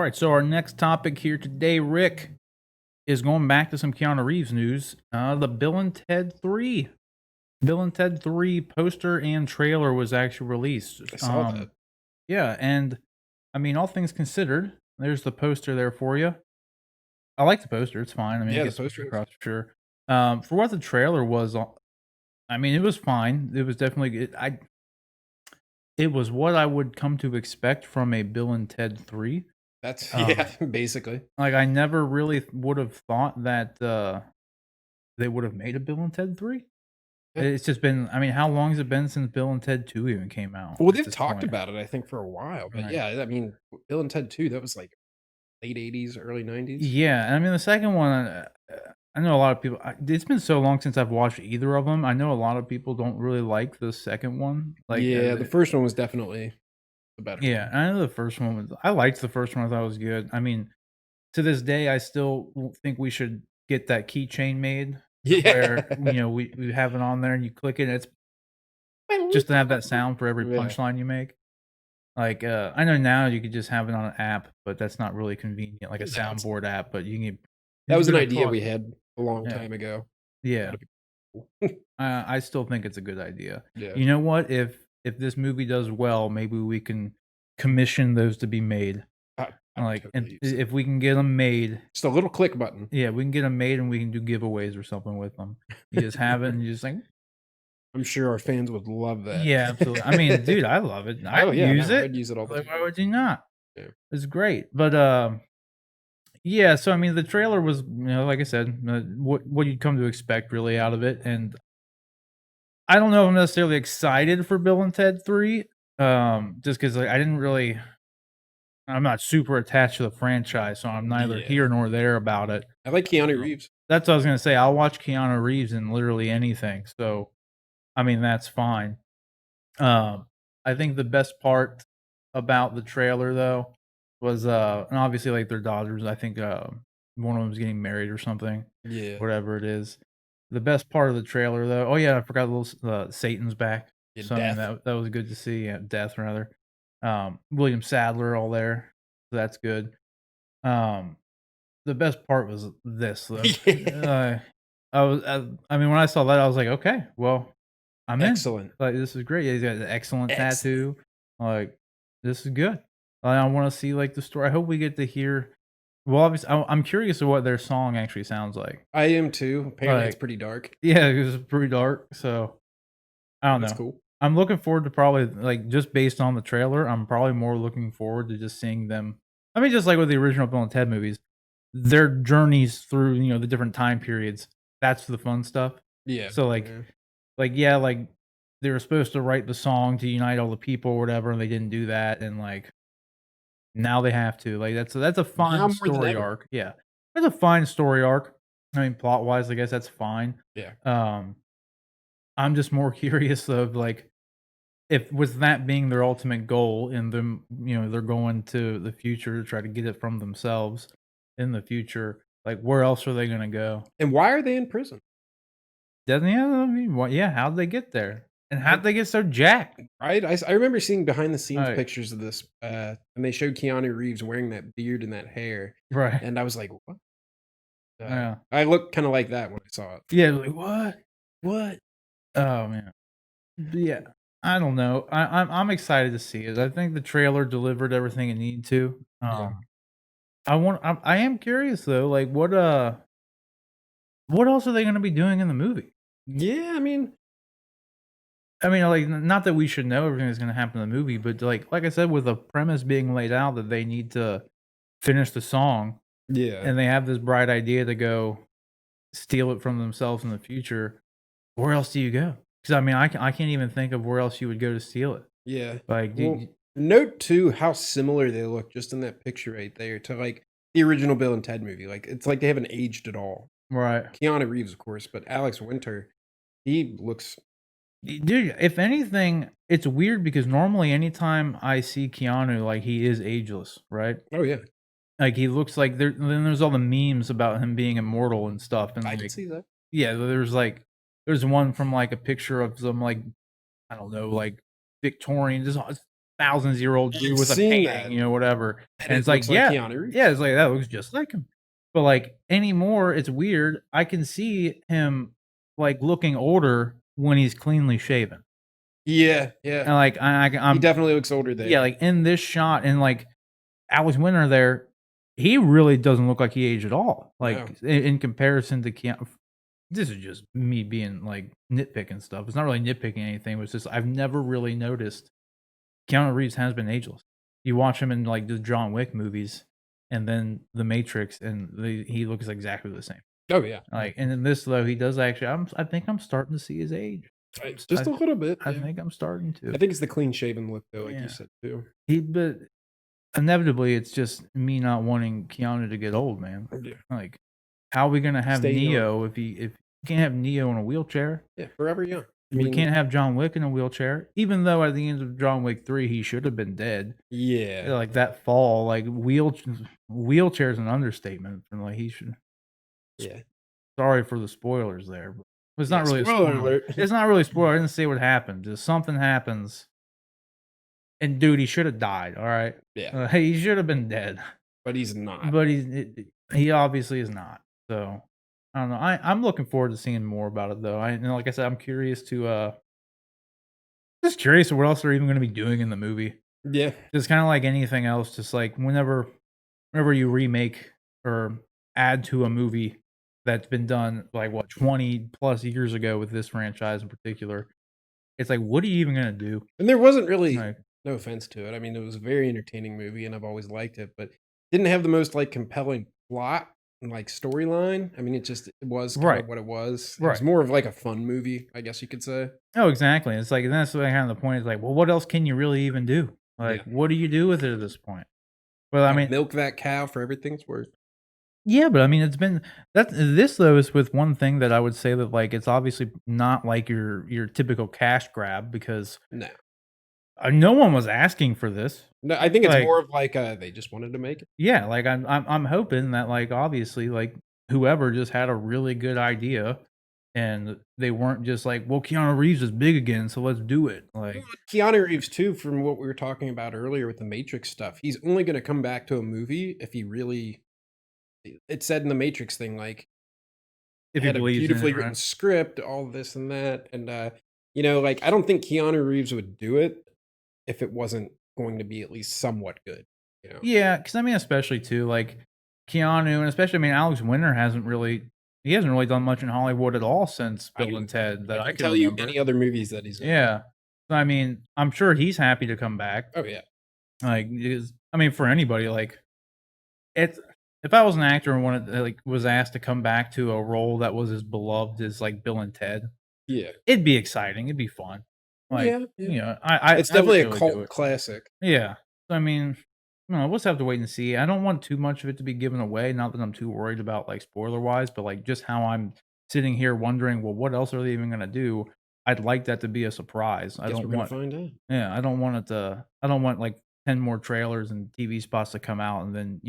All right, so our next topic here today, Rick, is going back to some Keanu Reeves news. The Bill and Ted 3. Bill and Ted 3 poster and trailer was actually released. I saw that. Yeah, and I mean, all things considered, there's the poster there for you. I like the poster; it's fine. I mean, it Yeah, the gets poster across for sure. For what the trailer was, I mean, it was fine. It was definitely it was what I would come to expect from a Bill and Ted 3. that's Um, yeah, basically. like I never really would have thought that they would have made a Bill and Ted 3. Yeah. It's just been, I mean, how long has it been since Bill and Ted 2 even came out Well, at they've this talked point? about it, I think, for a while, but Right. yeah, I mean, Bill and Ted 2, that was like late '80s, early '90s. Yeah, and I mean, the second one, I know a lot of people it's been so long since I've watched either of them. I know a lot of people don't really like the second one. Like, Yeah, the first one was definitely the better yeah, one. I know the first one was I liked the first one, I thought it was good. I mean, to this day, I still think we should get that keychain made to where, Yeah. we have it on there and you click it, and it's just to have that sound for every Yeah, punchline you make. Like, I know now you could just have it on an app, but that's not really convenient, like a yeah, it's soundboard app, but you that can was an do it idea across. we had a long Yeah, time ago. yeah. That'd be cool. I still think it's a good idea. Yeah. You know what? If this movie does well, maybe we can commission those to be made. I would Like, and totally use that. if we can get them made, Just a little click button. yeah, we can get them made and we can do giveaways or something with them. You just have it and you just like, I'm sure our fans would love that. yeah, absolutely. I mean, dude, I love it. Oh, I'd yeah, use no, it. I'd use it all the Like, why time. would you not? Yeah. It's great. But yeah, so I mean, the trailer was, like I said, what you'd come to expect really out of it, and I don't know if I'm necessarily excited for Bill and Ted 3, just because like, I'm not super attached to the franchise, so I'm neither Yeah. here nor there about it. I like Keanu Reeves. That's what I was gonna say. I'll watch Keanu Reeves in literally anything, so I mean that's fine. Um, I think the best part about the trailer though was and obviously like their daughters. I think one of them was getting married or something, Yeah. whatever it is. The best part of the trailer though, oh yeah, I forgot a little Satan's back. Yeah, So I mean Death. that was good to see. Yeah, Death rather. William Sadler all there. So that's good. Um, the best part was this though. Yeah. I mean when I saw that I was like, okay, well, I'm in. Excellent. Like, this is great. Yeah, he's got an excellent Excellent. tattoo. Like, this is good. I wanna see, like, the story. I hope we get to hear well, obviously, I'm curious of what their song actually sounds like. I am too. Apparently, it's Like pretty dark. yeah, it's pretty dark, so I don't That's know. cool. I'm looking forward to probably like, just based on the trailer, I'm probably more looking forward to just seeing them I mean, just like with the original Bill and Ted movies, their journeys through, the different time periods, that's the fun stuff. Yeah. So, Yeah. yeah, like, they were supposed to write the song to unite all the people or whatever, and they didn't do that, and, like, now they have to. Like, that's a Now fine more than story ever. arc. Yeah. That's a fine story arc. I mean, plot-wise, I guess that's fine. Yeah. Um, I'm just more curious of, like, if with that being their ultimate goal and them, they're going to the future to try to get it from themselves in the future, like, where else are they gonna go? And why are they in prison? Doesn't yeah, I mean, what yeah, how'd they get there? And how'd Like, they get so jacked? right? I remember seeing behind the scenes Like pictures of this, and they showed Keanu Reeves wearing that beard and that hair, right. and I was like, "What?" Yeah. I looked kinda like that when I saw it. Yeah, like, "What? What?" Oh, man. Yeah, I don't know. I'm excited to see it. I think the trailer delivered everything it needed to. Yeah. I am curious though, like, what else are they gonna be doing in the movie? Yeah, I mean, I mean, like, not that we should know everything that's gonna happen in the movie, but, like I said, with the premise being laid out that they need to finish the song, yeah. and they have this bright idea to go steal it from themselves in the future, where else do you go? Because I mean, I can't even think of where else you would go to steal it. Yeah. Like, Well, note too how similar they look just in that picture right there to like the original Bill and Ted movie. Like it's like they haven't aged at all. right. Keanu Reeves, of course, but Alex Winter, he looks Dude, if anything, it's weird because normally anytime I see Keanu, like, he is ageless, right? oh yeah, Like, he looks like then there's all the memes about him being immortal and stuff, and, I can like see that. yeah, there's one from, like, a picture of some, like, I don't know, like, Victorian just thousands-year-old dude I've with a seen painting, that, whatever, and and it's it like, looks like yeah, Keanu yeah, Reeves. it's like, that looks just like him. But, like, anymore, it's weird. I can see him, like, looking older when he's cleanly shaven. Yeah, yeah. And, like, He I'm definitely looks older yeah, there. like, in this shot and, like, Alex Winter there, he really doesn't look like he aged at all, like, No. in comparison to Keanu. This is just me being, like, nitpicking stuff. It's not really nitpicking anything, it's just I've never really noticed Keanu Reeves has been ageless. You watch him in, like, the John Wick movies and then The Matrix, and he looks exactly the same. Oh, yeah. Like, and in this, though, he does actually I think I'm starting to see his age. I'm s Just a little bit, I yeah. think I'm starting I to. think it's the clean shaven look though, like you Yeah. said too. But inevitably, it's just me not wanting Keanu to get old, man. Yeah. Like, how are we gonna have Stay young. Neo if you can't have Neo in a wheelchair? Yeah, forever young. I We mean, can't have John Wick in a wheelchair, even though at the end of John Wick 3, he should have been dead. yeah. Like, that fall, like, wheelchair's an understatement, and, like, he should Yeah. sorry for the spoilers there, but it's Yeah, not really a spoiler spoiler. alert. It's not really a spoiler, I didn't say what happened, just something happens, and dude, he should have died, alright? Yeah, He should have been dead, but he's not. but he obviously is not, so, I don't know, I'm looking forward to seeing more about it, though. Like I said, I'm curious to, just curious what else they're even gonna be doing in the movie. Yeah. Just kinda like anything else, just like whenever you remake or add to a movie that's been done, like, what, 20 plus years ago with this franchise in particular, it's like, what are you even gonna do? And there wasn't really, Like, no offense to it. I mean, it was a very entertaining movie and I've always liked it, but didn't have the most like compelling plot and like storyline. I mean, it was kind right, of what it was. It was right. more of like a fun movie, I guess you could say. Oh, exactly. It's like, and that's like kind of the point. Is like, well, what else can you really even do? Like, Yeah. what do you do with it at this point? Well, I Gotta mean, milk that cow for everything it's worth. yeah, but I mean, it's been this though is with one thing that I would say that like it's obviously not like your typical cash grab because No. no one was asking for this. No, I think it's Like, more of like they just wanted to make it. yeah, like I'm hoping that like obviously like whoever just had a really good idea and they weren't just like, well, Keanu Reeves is big again, so let's do it. Well, Like, Keanu Reeves too, from what we were talking about earlier with the Matrix stuff, he's only gonna come back to a movie if he really it said in the Matrix thing, like, if he had a believes in beautifully it, written right? script, all this and that, and, like, I don't think Keanu Reeves would do it if it wasn't going to be at least somewhat good, you know? Yeah, because I mean, especially too, like Keanu, and especially, I mean, Alex Winter hasn't really done much in Hollywood at all since I Bill and Ted I that I can can tell you remember. any other movies that he's in. Yeah. So, I mean, I'm sure he's happy to come back. Oh, yeah. Like, is I mean, for anybody, like, it's if I was an actor and wanted like, was asked to come back to a role that was as beloved as, like, Bill and Ted, Yeah. it'd be exciting, it'd be fun. Like, Yeah, yeah. I It's I would definitely a totally do cult it. classic. Yeah. So, I mean, no, we'll just have to wait and see. I don't want too much of it to be given away, not that I'm too worried about, like, spoiler-wise, but, like, just how I'm sitting here wondering, "Well, what else are they even gonna do?" I'd like that to be a surprise. Guess we're gonna find out. I don't want, like, 10 more trailers and TV spots to come out, and then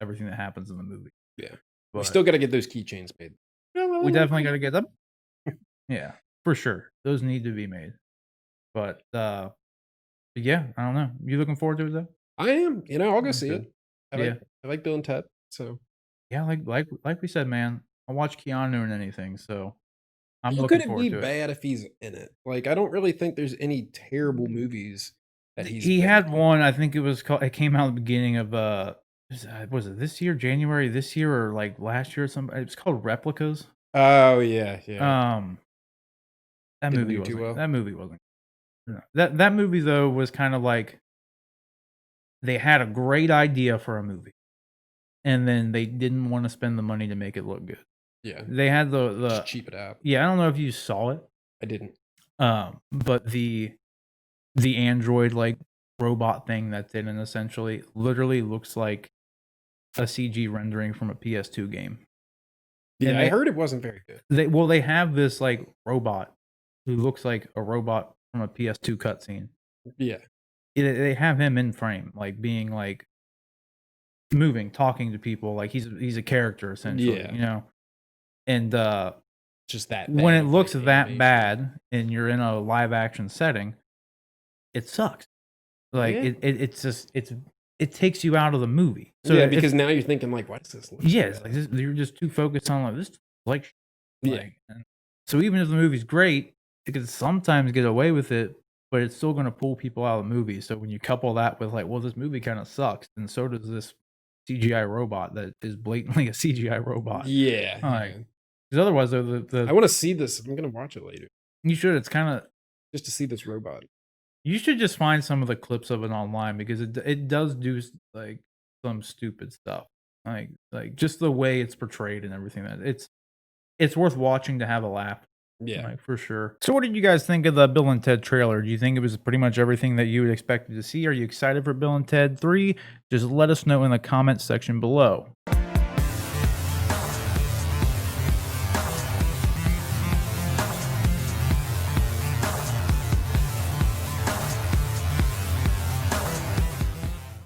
everything that happens in the movie. Yeah. We But still gotta get those keychains made. we definitely gotta get them. Yeah, for sure. Those need to be made. But, yeah, I don't know. You looking forward to it, though? I am, I'll go see Okay. it. Yeah. I like Bill and Ted, so Yeah, like we said, man, I watch Keanu in anything, so I'm how could looking it be forward to it. bad if he's in it? Like, I don't really think there's any terrible movies that he's He been had in. one, I think it came out at the beginning of, was it this year, January this year, or, like, last year or something? It's called Replicas. Oh, yeah, yeah. Um, Didn't do too well. that movie wasn't no. That movie, though, was kind of like they had a great idea for a movie, and then they didn't wanna spend the money to make it look good. Yeah. They had Just the cheap it out. yeah, I don't know if you saw it, I didn't. but the android, like, robot thing that's in it essentially literally looks like a CG rendering from a PS2 game. Yeah, And I heard it wasn't very good. they have this, like, robot who looks like a robot from a PS2 cutscene. Yeah. They have him in frame, like, being, like, moving, talking to people, like, he's a character essentially, Yeah. And, Just that when bad it of, looks like, that animation. bad and you're in a live action setting, it sucks. Like, Yeah. it's just it takes you out of the movie. So Yeah, if because now you're thinking like, "Why does this look so yeah, it's bad?" like this you're just too focused on, like, this like Yeah. and so even if the movie's great, it can sometimes get away with it, but it's still gonna pull people out of the movie. So when you couple that with, like, "Well, this movie kinda sucks, and so does this CGI robot that is blatantly a CGI robot." Yeah, Like, yeah. 'cause otherwise, though, I wanna see this. I'm gonna watch it later you should, it's kinda just to see this robot. you should just find some of the clips of it online because it does do like some stupid stuff. Like just the way it's portrayed and everything that it's worth watching to have a laugh. Yeah. Like for sure. So what did you guys think of the Bill and Ted trailer? Do you think it was pretty much everything that you would expected to see? Are you excited for Bill and Ted 3? Just let us know in the comments section below.